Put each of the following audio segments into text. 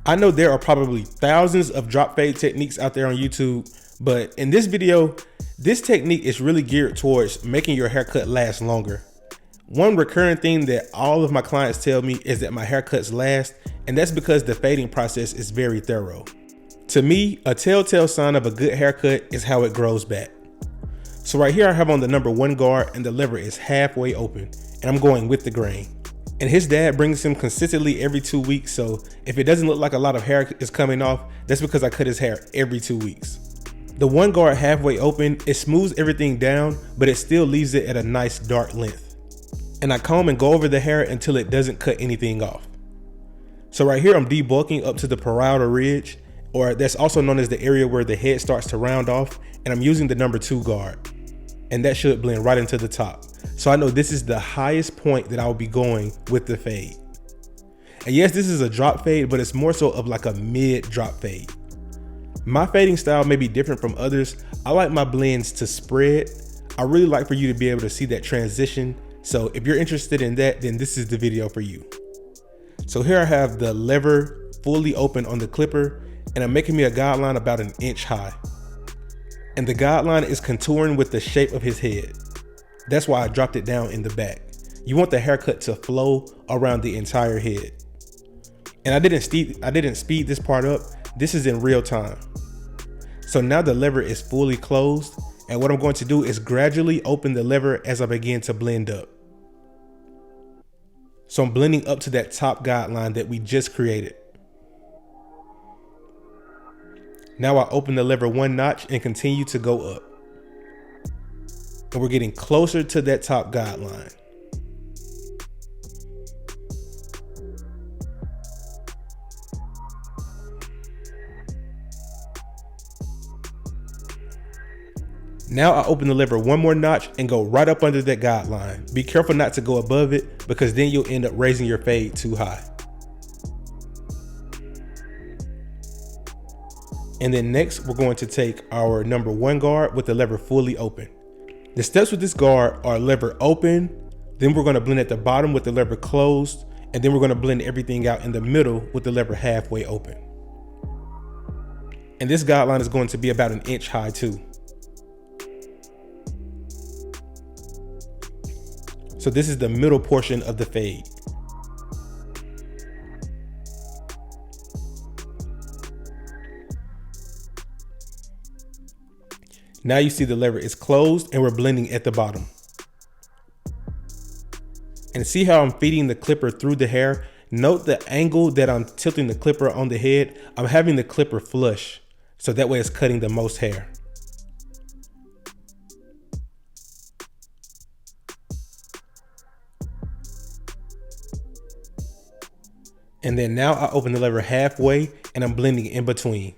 I know there are probably thousands of drop fade techniques out there on YouTube, but in this video, this technique is really geared towards making your haircut last longer. One recurring thing that all of my clients tell me is that my haircuts last, and that's because the fading process is very thorough. To me, a telltale sign of a good haircut is how it grows back. So right here I have on the number 1 guard and the lever is halfway open, and I'm going with the grain. And his dad brings him consistently every 2 weeks, so if it doesn't look like a lot of hair is coming off, that's because I cut his hair every 2 weeks. The 1 guard halfway open, it smooths everything down, but it still leaves it at a nice dark length. And I comb and go over the hair until it doesn't cut anything off. So right here I'm debulking up to the parietal ridge, or that's also known as the area where the head starts to round off, and I'm using the number 2 guard. And that should blend right into the top. So I know this is the highest point that I will be going with the fade. And yes, this is a drop fade, but it's more so of like a mid drop fade. My fading style may be different from others. I like my blends to spread. I really like for you to be able to see that transition. So if you're interested in that, then this is the video for you. So here I have the lever fully open on the clipper, and I'm making me a guideline about 1 inch high. And the guideline is contouring with the shape of his head. That's why I dropped it down in the back. You want the haircut to flow around the entire head. And I didn't speed this part up. This is in real time. So now the lever is fully closed, and what I'm going to do is gradually open the lever as I begin to blend up. So I'm blending up to that top guideline that we just created. Now I open the lever 1 notch and continue to go up. And we're getting closer to that top guideline. Now I open the lever 1 more notch and go right up under that guideline. Be careful not to go above it, because then you'll end up raising your fade too high. And then next, we're going to take our number 1 guard with the lever fully open. The steps with this guard are lever open, then we're going to blend at the bottom with the lever closed, and then we're going to blend everything out in the middle with the lever halfway open. And this guideline is going to be about 1 inch high too. So this is the middle portion of the fade. Now you see the lever is closed and we're blending at the bottom. And see how I'm feeding the clipper through the hair? Note the angle that I'm tilting the clipper on the head. I'm having the clipper flush, so that way it's cutting the most hair. And then now I open the lever halfway and I'm blending in between.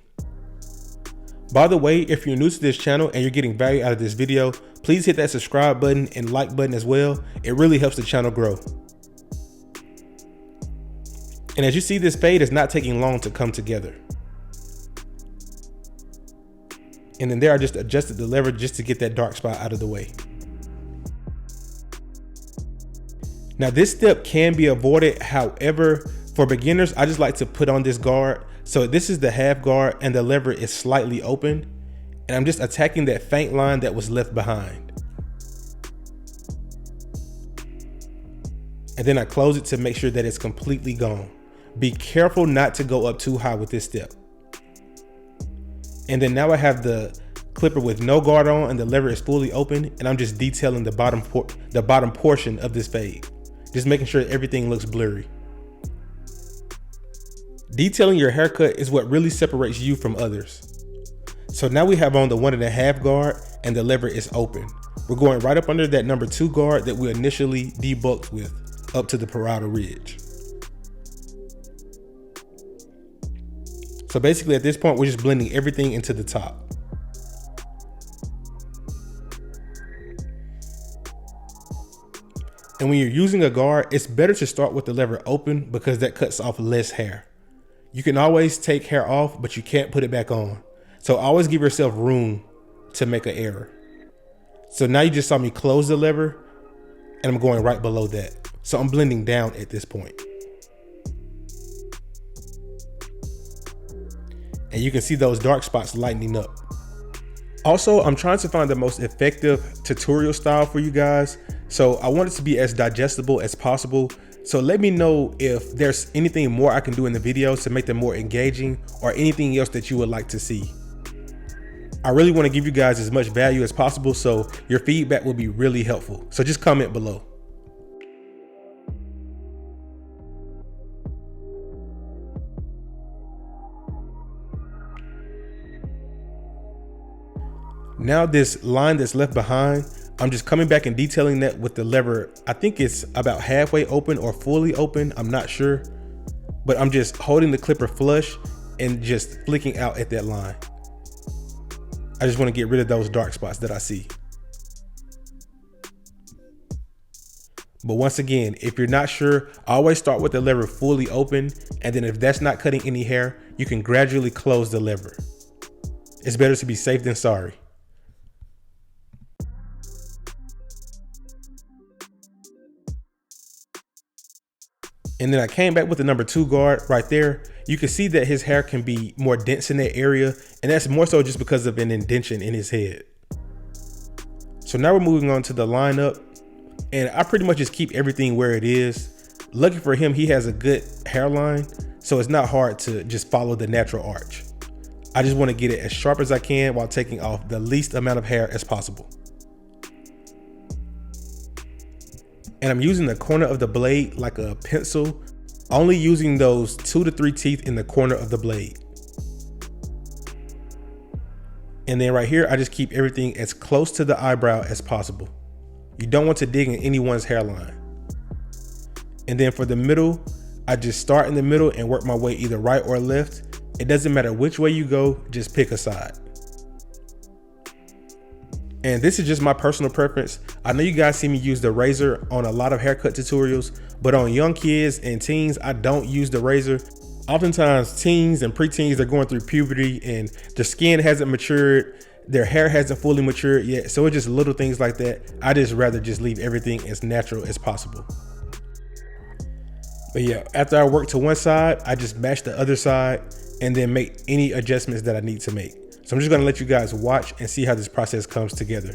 By the way, if you're new to this channel and you're getting value out of this video, please hit that subscribe button and like button as well. It really helps the channel grow. And as you see, this fade is not taking long to come together. And then there I just adjusted the lever just to get that dark spot out of the way. Now this step can be avoided. However, for beginners, I just like to put on this guard. So this is the half guard and the lever is slightly open, and I'm just attacking that faint line that was left behind. And then I close it to make sure that it's completely gone. Be careful not to go up too high with this step. And then now I have the clipper with no guard on and the lever is fully open, and I'm just detailing the bottom portion of this fade. Just making sure everything looks blurry. Detailing your haircut is what really separates you from others. So now we have on the 1.5 guard and the lever is open. We're going right up under that number 2 guard that we initially debulked with, up to the parietal ridge. So basically at this point, we're just blending everything into the top. And when you're using a guard, it's better to start with the lever open because that cuts off less hair. You can always take hair off, but you can't put it back on. So always give yourself room to make an error. So now you just saw me close the lever and I'm going right below that. So I'm blending down at this point. and you can see those dark spots lightening up. Also, I'm trying to find the most effective tutorial style for you guys, so I want it to be as digestible as possible. So let me know if there's anything more I can do in the videos to make them more engaging, or anything else that you would like to see. I really want to give you guys as much value as possible, so your feedback will be really helpful. So just comment below. Now this line that's left behind, I'm just coming back and detailing that with the lever. I think it's about halfway open or fully open, I'm not sure. But I'm just holding the clipper flush and just flicking out at that line. I just want to get rid of those dark spots that I see. But once again, if you're not sure, always start with the lever fully open, and then if that's not cutting any hair, you can gradually close the lever. It's better to be safe than sorry. And then I came back with the number 2 guard right there. You can see that his hair can be more dense in that area, and that's more so just because of an indentation in his head. So now we're moving on to the lineup, and I pretty much just keep everything where it is. Lucky for him, he has a good hairline, so it's not hard to just follow the natural arch. I just want to get it as sharp as I can while taking off the least amount of hair as possible. And I'm using the corner of the blade like a pencil, only using those 2 to 3 teeth in the corner of the blade. And then right here, I just keep everything as close to the eyebrow as possible. You don't want to dig in anyone's hairline. And then for the middle, I just start in the middle and work my way either right or left. It doesn't matter which way you go, just pick a side. And this is just my personal preference. I know you guys see me use the razor on a lot of haircut tutorials, but on young kids and teens, I don't use the razor. Oftentimes teens and preteens are going through puberty and their skin hasn't matured, their hair hasn't fully matured yet. So it's just little things like that. I just rather just leave everything as natural as possible. But yeah, after I work to one side, I just match the other side and then make any adjustments that I need to make. So I'm just gonna let you guys watch and see how this process comes together.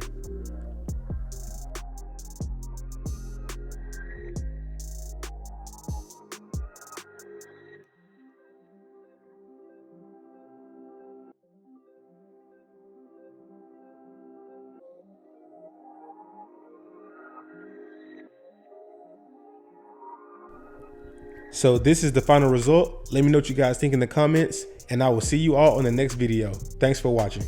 So this is the final result. Let me know what you guys think in the comments, and I will see you all on the next video. Thanks for watching.